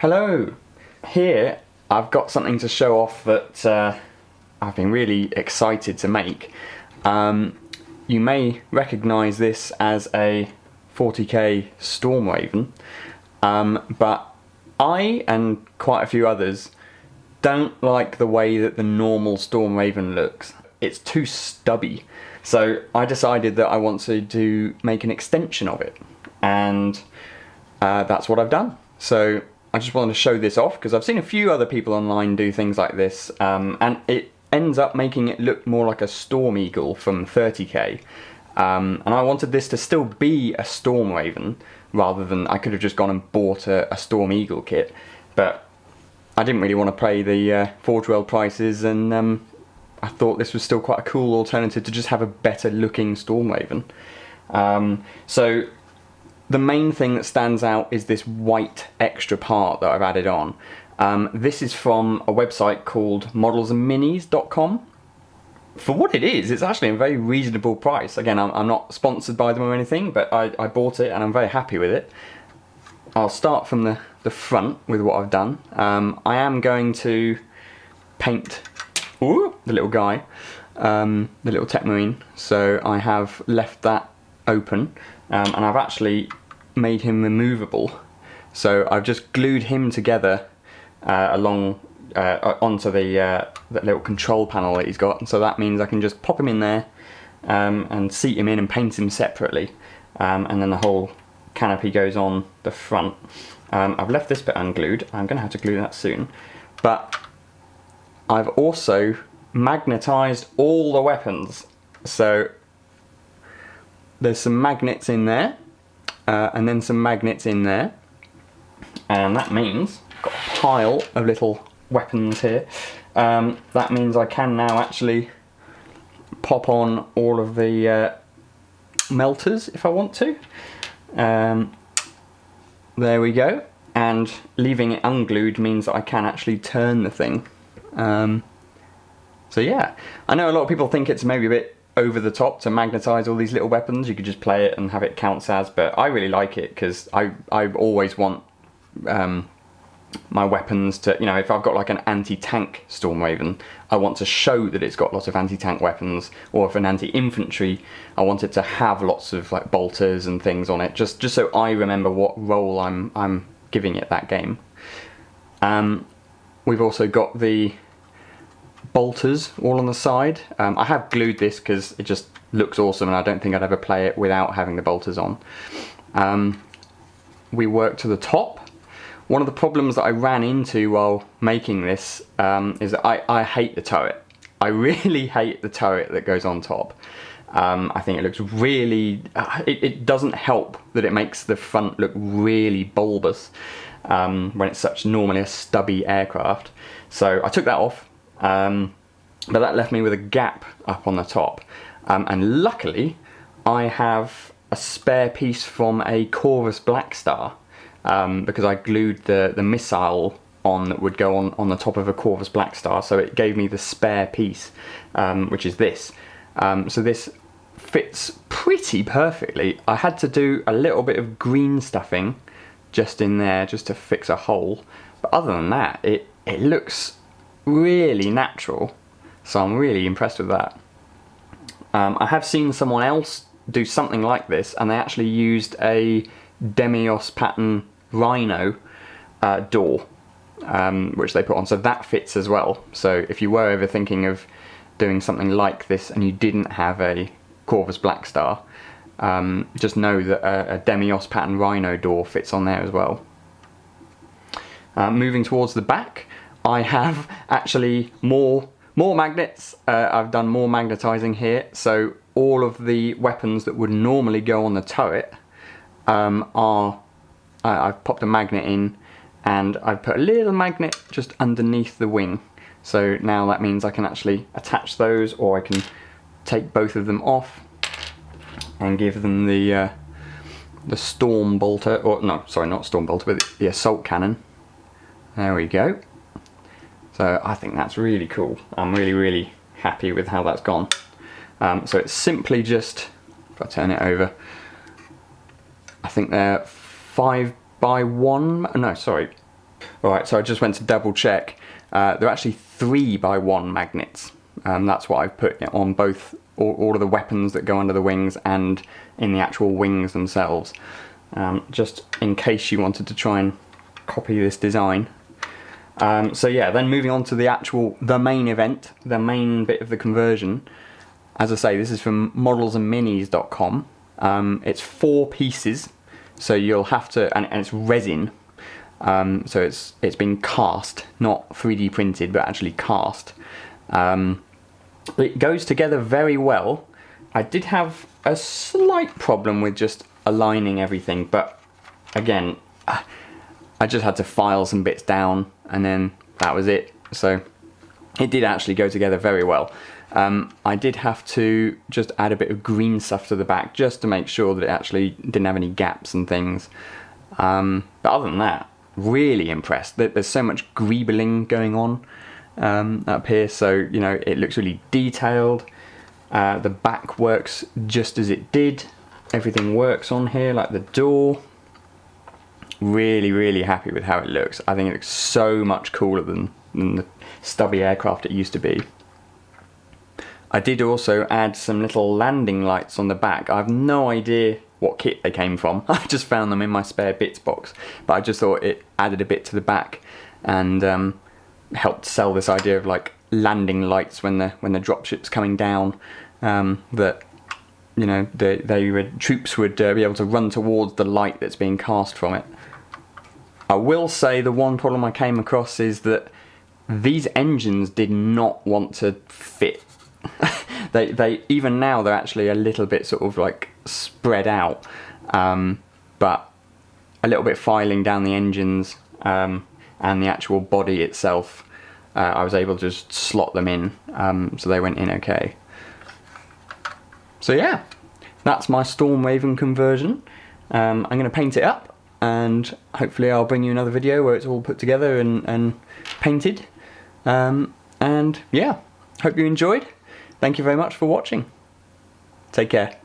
Hello! Here I've got something to show off that I've been really excited to make. You may recognise this as a 40k Stormraven, but I and quite a few others don't like the way that the normal Stormraven looks. It's too stubby. So I decided that I wanted to make an extension of it, and that's what I've done. So I just wanted to show this off because I've seen a few other people online do things like this, and it ends up making it look more like a Storm Eagle from 30k. And I wanted this to still be a Stormraven rather than, I could have just gone and bought a Storm Eagle kit, but I didn't really want to pay the Forge World prices, and I thought this was still quite a cool alternative to just have a better looking Stormraven. So the main thing that stands out is this white extra part that I've added on. This is from a website called modelsandminis.com. For what it is, it's actually a very reasonable price. Again, I'm not sponsored by them or anything, but I bought it and I'm very happy with it. I'll start from the front with what I've done. I am going to paint the little guy, the little Tech Marine. So I have left that open, and I've actually made him removable. So I've just glued him together onto the little control panel that he's got, and so that means I can just pop him in there and seat him in and paint him separately, and then the whole canopy goes on the front. I've left this bit unglued. I'm going to have to glue that soon, but I've also magnetised all the weapons. So there's some magnets in there, and then some magnets in there, and that means I've got a pile of little weapons here. That means I can now actually pop on all of the melters if I want to. There we go, and leaving it unglued means that I can actually turn the thing. So yeah, I know a lot of people think it's maybe a bit over the top to magnetise all these little weapons. You could just play it and have it counts as, but I really like it because I always want my weapons to, you know, if I've got like an anti-tank Stormraven, I want to show that it's got lots of anti-tank weapons, or if an anti-infantry, I want it to have lots of like bolters and things on it, just so I remember what role I'm giving it that game. We've also got the bolters all on the side. I have glued this because it just looks awesome, and I don't think I'd ever play it without having the bolters on. We work to the top. One of the problems that I ran into while making this is that I hate the turret. I really hate the turret that goes on top. I think it looks really... it doesn't help that it makes the front look really bulbous when it's such normally a stubby aircraft. So I took that off, but that left me with a gap up on the top. And luckily, I have a spare piece from a Chorus Black Star, because I glued the missile on that would go on the top of a Corvus Black Star, so it gave me the spare piece, which is this. So this fits pretty perfectly. I had to do a little bit of green stuffing just in there just to fix a hole, but other than that it looks really natural, so I'm really impressed with that. I have seen someone else do something like this, and they actually used a Demios pattern Rhino door, which they put on, so that fits as well. So if you were ever thinking of doing something like this and you didn't have a Corvus Black Star, just know that a Demios pattern Rhino door fits on there as well. Moving towards the back, I have actually more magnets. I've done more magnetising here, so all of the weapons that would normally go on the turret I've popped a magnet in, and I've put a little magnet just underneath the wing. So now that means I can actually attach those, or I can take both of them off and give them the storm bolter, or no, sorry, not storm bolter, but the assault cannon. There we go. So I think that's really cool. I'm really happy with how that's gone. So it's simply just, if I turn it over, I think they're 5x1, no sorry, Alright, so I just went to double check. They're actually 3x1 magnets. That's what I've put on both, all of the weapons that go under the wings and in the actual wings themselves. Just in case you wanted to try and copy this design. So yeah, then moving on to the main event, the main bit of the conversion. As I say, this is from modelsandminis.com. It's 4 pieces, so you'll have to, and it's resin. So it's been cast, not 3D printed, but actually cast. It goes together very well. I did have a slight problem with just aligning everything, but again, I just had to file some bits down and then that was it. So it did actually go together very well. I did have to just add a bit of green stuff to the back just to make sure that it actually didn't have any gaps and things. But other than that, really impressed. There's so much greebling going on up here, so you know, it looks really detailed. The back works just as it did. Everything works on here, like the door. Really happy with how it looks. I think it looks so much cooler than the stubby aircraft it used to be. I did also add some little landing lights on the back. I have no idea what kit they came from. I just found them in my spare bits box, but I just thought it added a bit to the back and helped sell this idea of like landing lights when the dropship's coming down, that you know troops would be able to run towards the light that's being cast from it. I will say the one problem I came across is that these engines did not want to fit. they even now they're actually a little bit sort of like spread out, but a little bit filing down the engines and the actual body itself, I was able to just slot them in, so they went in okay. So yeah, that's my Stormraven conversion. I'm going to paint it up and hopefully I'll bring you another video where it's all put together and painted, and yeah, hope you enjoyed. Thank you very much for watching. Take care.